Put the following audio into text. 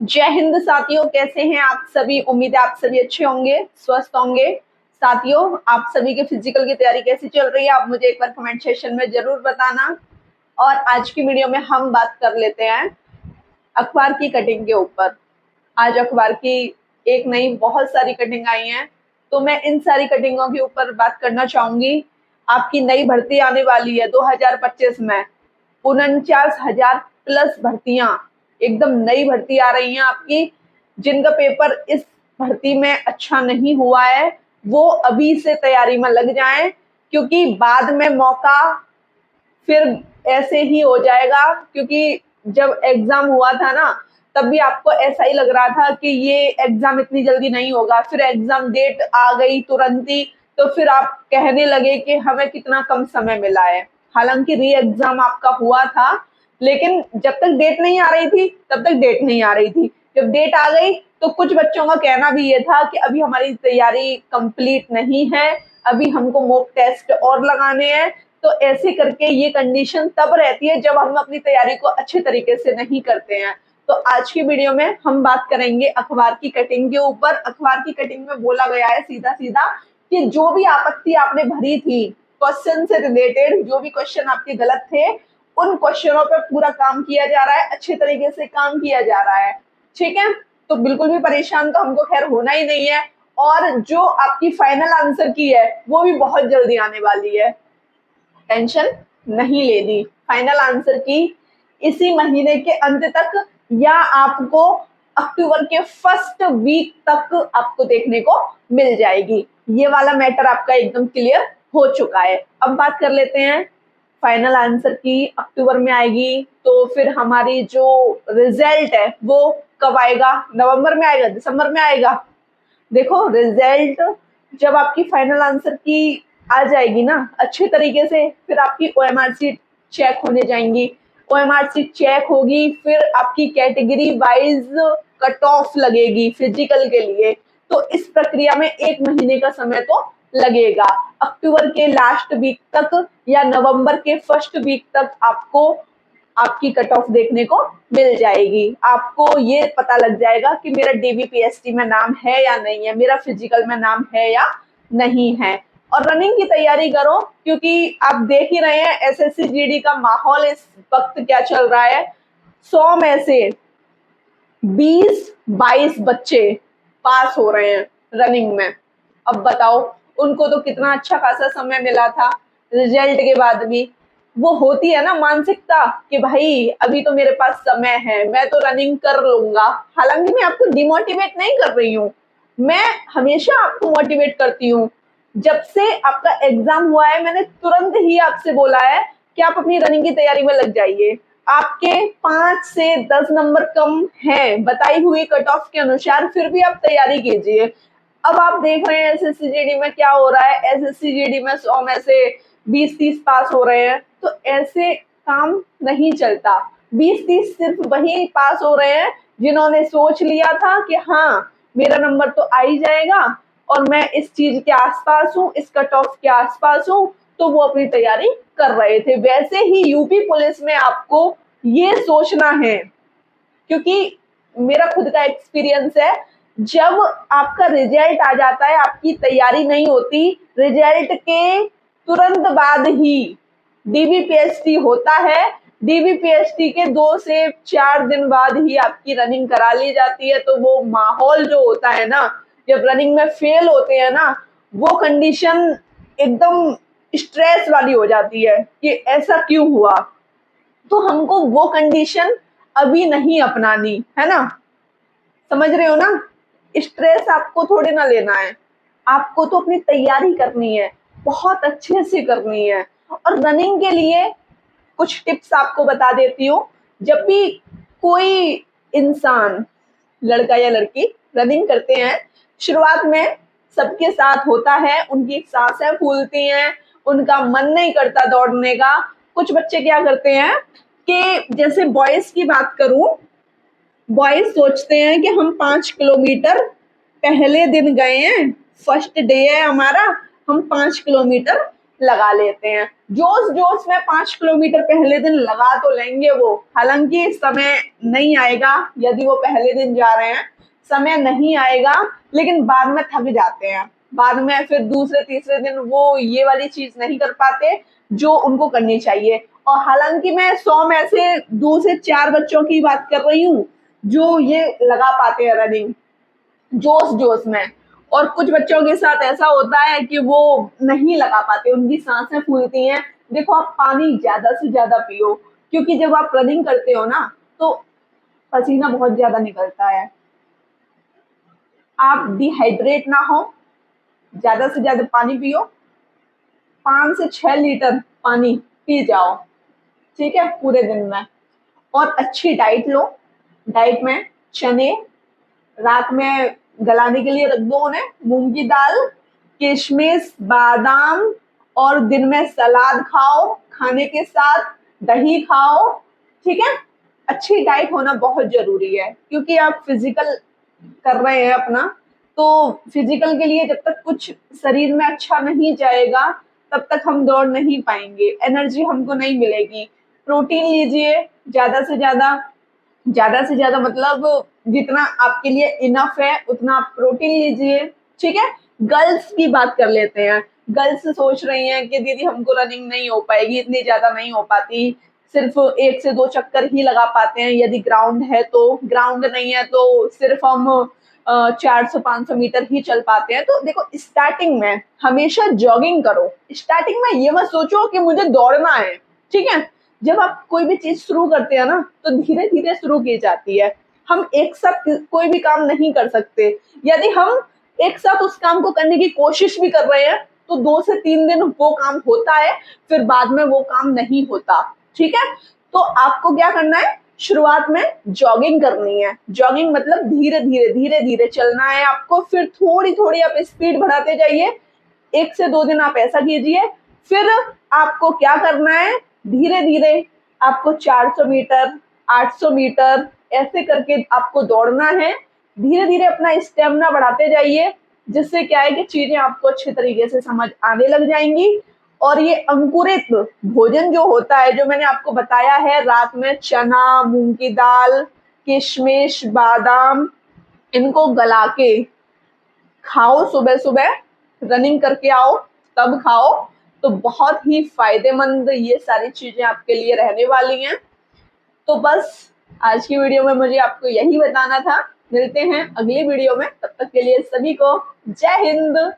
जय हिंद साथियों, कैसे हैं आप सभी। उम्मीद है आप सभी अच्छे होंगे, स्वस्थ होंगे। साथियों, आप सभी के फिजिकल की तैयारी कैसी चल रही है, आप मुझे एक बार कमेंट सेक्शन में जरूर बताना। और आज की वीडियो में हम बात कर लेते हैं अखबार की कटिंग के ऊपर। आज अखबार की एक नई बहुत सारी कटिंग आई हैं, तो मैं इन सारी कटिंगों के ऊपर बात करना चाहूंगी। आपकी नई भर्ती आने वाली है 2025 में, 49,000 प्लस भर्तियां, एकदम नई भर्ती आ रही हैं आपकी। जिनका पेपर इस भर्ती में अच्छा नहीं हुआ है वो अभी से तैयारी में लग जाएं, क्योंकि बाद में मौका फिर ऐसे ही हो जाएगा। क्योंकि जब एग्जाम हुआ था ना, तब भी आपको ऐसा ही लग रहा था कि ये एग्जाम इतनी जल्दी नहीं होगा, फिर एग्जाम डेट आ गई तुरंत ही, तो फिर आप कहने लगे कि हमें कितना कम समय मिला है। हालांकि री एग्जाम आपका हुआ था, लेकिन जब तक डेट नहीं आ रही थी तब तक डेट नहीं आ रही थी। जब डेट आ गई तो कुछ बच्चों का कहना भी ये था कि अभी हमारी तैयारी कंप्लीट नहीं है, अभी हमको मॉक टेस्ट और लगाने हैं। तो ऐसे करके ये कंडीशन तब रहती है जब हम अपनी तैयारी को अच्छे तरीके से नहीं करते हैं। तो आज की वीडियो में हम बात करेंगे अखबार की कटिंग के ऊपर। अखबार की कटिंग में बोला गया है सीधा सीधा कि जो भी आपत्ति आपने भरी थी क्वेश्चन से रिलेटेड, जो भी क्वेश्चन आपके गलत थे, उन क्वेश्चनों पर पूरा काम किया जा रहा है, अच्छे तरीके से काम किया जा रहा है। ठीक है, तो बिल्कुल भी परेशान तो हमको खैर होना ही नहीं है। और जो आपकी फाइनल आंसर की है वो भी बहुत जल्दी आने वाली है, टेंशन नहीं लेनी। फाइनल आंसर की इसी महीने के अंत तक या आपको अक्टूबर के फर्स्ट वीक तक आपको देखने को मिल जाएगी। ये वाला मैटर आपका एकदम क्लियर हो चुका है। अब बात कर लेते हैं फाइनल आंसर की। अक्टूबर में आएगी तो फिर हमारी जो रिजल्ट है वो कब आएगा? नवंबर में आएगा, दिसंबर में आएगा? देखो, रिजल्ट जब आपकी फाइनल आंसर की आ जाएगी ना अच्छे तरीके से, फिर आपकी ओएमआर सीट चेक होने जाएंगी। ओएमआर सीट चेक होगी, फिर आपकी कैटेगरी वाइज कट ऑफ लगेगी फिजिकल के लिए। तो इस प्रक्रिया में 1 महीने का समय तो लगेगा। अक्टूबर के लास्ट वीक तक या नवंबर के फर्स्ट वीक तक आपको आपकी कट ऑफ देखने को मिल जाएगी। आपको ये पता लग जाएगा कि मेरा डीबीपीएसटी में नाम है या नहीं है, मेरा फिजिकल में नाम है या नहीं है। और रनिंग की तैयारी करो, क्योंकि आप देख ही रहे हैं एसएससी जीडी का माहौल इस वक्त क्या चल रहा है। 100 में से 20-22 बच्चे पास हो रहे हैं रनिंग में। अब बताओ, उनको तो कितना अच्छा खासा समय मिला था रिजल्ट के बाद भी। वो होती है ना मानसिकता कि भाई अभी तो मेरे पास समय है, मैं तो रनिंग कर लूंगा। हालांकि मैं आपको डिमोटिवेट नहीं कर रही हूँ, मैं हमेशा आपको मोटिवेट करती हूँ। जब से आपका एग्जाम हुआ है मैंने तुरंत ही आपसे बोला है कि आप अपनी रनिंग की तैयारी में लग जाइए। आपके 5 से 10 नंबर कम है बताई हुई कट ऑफ के अनुसार, फिर भी आप तैयारी कीजिए। अब आप देख रहे हैं एसएससी जीडी में क्या हो रहा है। एसएससी जीडी में 100 में से 20-30 पास हो रहे हैं, तो ऐसे काम नहीं चलता। 20-30 सिर्फ वही पास हो रहे हैं जिन्होंने सोच लिया था कि हाँ मेरा नंबर तो आ ही जाएगा और मैं इस चीज के आसपास हूँ, इस कट ऑफ के आसपास हूँ, तो वो अपनी तैयारी कर रहे थे। वैसे ही यूपी पुलिस में आपको ये सोचना है, क्योंकि मेरा खुद का एक्सपीरियंस है। जब आपका रिजल्ट आ जाता है, आपकी तैयारी नहीं होती, रिजल्ट के तुरंत बाद ही डीबीपीएसटी होता है। डीबीपीएसटी के 2 से 4 दिन बाद ही आपकी रनिंग करा ली जाती है। तो वो माहौल जो होता है ना, जब रनिंग में फेल होते हैं ना, वो कंडीशन एकदम स्ट्रेस वाली हो जाती है कि ऐसा क्यों हुआ। तो हमको वो कंडीशन अभी नहीं अपनानी है ना, समझ रहे हो ना। स्ट्रेस आपको थोड़ी ना लेना है, आपको तो अपनी तैयारी करनी है, बहुत अच्छे से करनी है। और रनिंग के लिए कुछ टिप्स आपको बता देती हूँ। जब भी कोई इंसान, लड़का या लड़की, रनिंग करते हैं, शुरुआत में सबके साथ होता है, उनकी सांसें फूलती हैं, उनका मन नहीं करता दौड़ने का। कुछ बच्चे क्या करते हैं कि जैसे बॉयज की बात करूं, बॉयज सोचते हैं कि हम 5 किलोमीटर पहले दिन गए हैं, फर्स्ट डे है हमारा, हम 5 किलोमीटर लगा लेते हैं। जोश जोश में 5 किलोमीटर पहले दिन लगा तो लेंगे वो, हालांकि समय नहीं आएगा यदि वो पहले दिन जा रहे हैं, समय नहीं आएगा, लेकिन बाद में थक जाते हैं, बाद में फिर दूसरे तीसरे दिन वो ये वाली चीज नहीं कर पाते जो उनको करनी चाहिए। और हालांकि मैं 100 में से 2 से 4 बच्चों की बात कर रही हूँ जो ये लगा पाते हैं रनिंग जोश जोश में, और कुछ बच्चों के साथ ऐसा होता है कि वो नहीं लगा पाते, उनकी सांसें फूलती हैं। देखो, आप पानी ज्यादा से ज्यादा पियो, क्योंकि जब आप रनिंग करते हो ना तो पसीना बहुत ज्यादा निकलता है, आप डिहाइड्रेट ना हो, ज्यादा से ज्यादा पानी पियो, 5 से 6 लीटर पानी पी जाओ, ठीक है, पूरे दिन में। और अच्छी डाइट लो, डाइट में चने रात में गलाने के लिए रख दो उन्हें, मूंग की दाल, किशमिश, बादाम, और दिन में सलाद खाओ, खाने के साथ दही खाओ, ठीक है। अच्छी डाइट होना बहुत जरूरी है, क्योंकि आप फिजिकल कर रहे हैं अपना, तो फिजिकल के लिए जब तक कुछ शरीर में अच्छा नहीं जाएगा तब तक हम दौड़ नहीं पाएंगे, एनर्जी हमको नहीं मिलेगी। प्रोटीन लीजिए ज्यादा से ज्यादा, ज्यादा से ज्यादा मतलब जितना आपके लिए इनफ है उतना आप प्रोटीन लीजिए, ठीक है। गर्ल्स की बात कर लेते हैं। गर्ल्स सोच रही हैं कि दीदी हमको रनिंग नहीं हो पाएगी, इतनी ज्यादा नहीं हो पाती, सिर्फ 1 से 2 चक्कर ही लगा पाते हैं, यदि ग्राउंड है तो, ग्राउंड नहीं है तो सिर्फ हम 400-500 मीटर ही चल पाते हैं। तो देखो, स्टार्टिंग में हमेशा जॉगिंग करो, स्टार्टिंग में ये मत सोचो कि मुझे दौड़ना है, ठीक है। जब आप कोई भी चीज शुरू करते हैं ना तो धीरे धीरे शुरू की जाती है, हम एक साथ कोई भी काम नहीं कर सकते। यदि हम एक साथ उस काम को करने की कोशिश भी कर रहे हैं तो 2 से 3 दिन वो काम होता है, फिर बाद में वो काम नहीं होता, ठीक है। तो आपको क्या करना है, शुरुआत में जॉगिंग करनी है, जॉगिंग मतलब धीरे धीरे धीरे धीरे चलना है आपको, फिर थोड़ी थोड़ी आप स्पीड बढ़ाते जाइए, 1 से 2 दिन आप ऐसा कीजिए, फिर आपको क्या करना है, धीरे धीरे आपको 400 मीटर, 800 मीटर ऐसे करके आपको दौड़ना है, धीरे धीरे अपना स्टेमिना बढ़ाते जाइए, जिससे क्या है कि चीजें आपको अच्छे तरीके से समझ आने लग जाएंगी। और ये अंकुरित भोजन जो होता है, जो मैंने आपको बताया है, रात में चना, मूंग की दाल, किशमिश, बादाम, इनको गला के खाओ, सुबह सुबह रनिंग करके आओ तब खाओ, तो बहुत ही फायदेमंद ये सारी चीजें आपके लिए रहने वाली हैं। तो बस आज की वीडियो में मुझे आपको यही बताना था। मिलते हैं अगली वीडियो में, तब तक के लिए सभी को जय हिंद।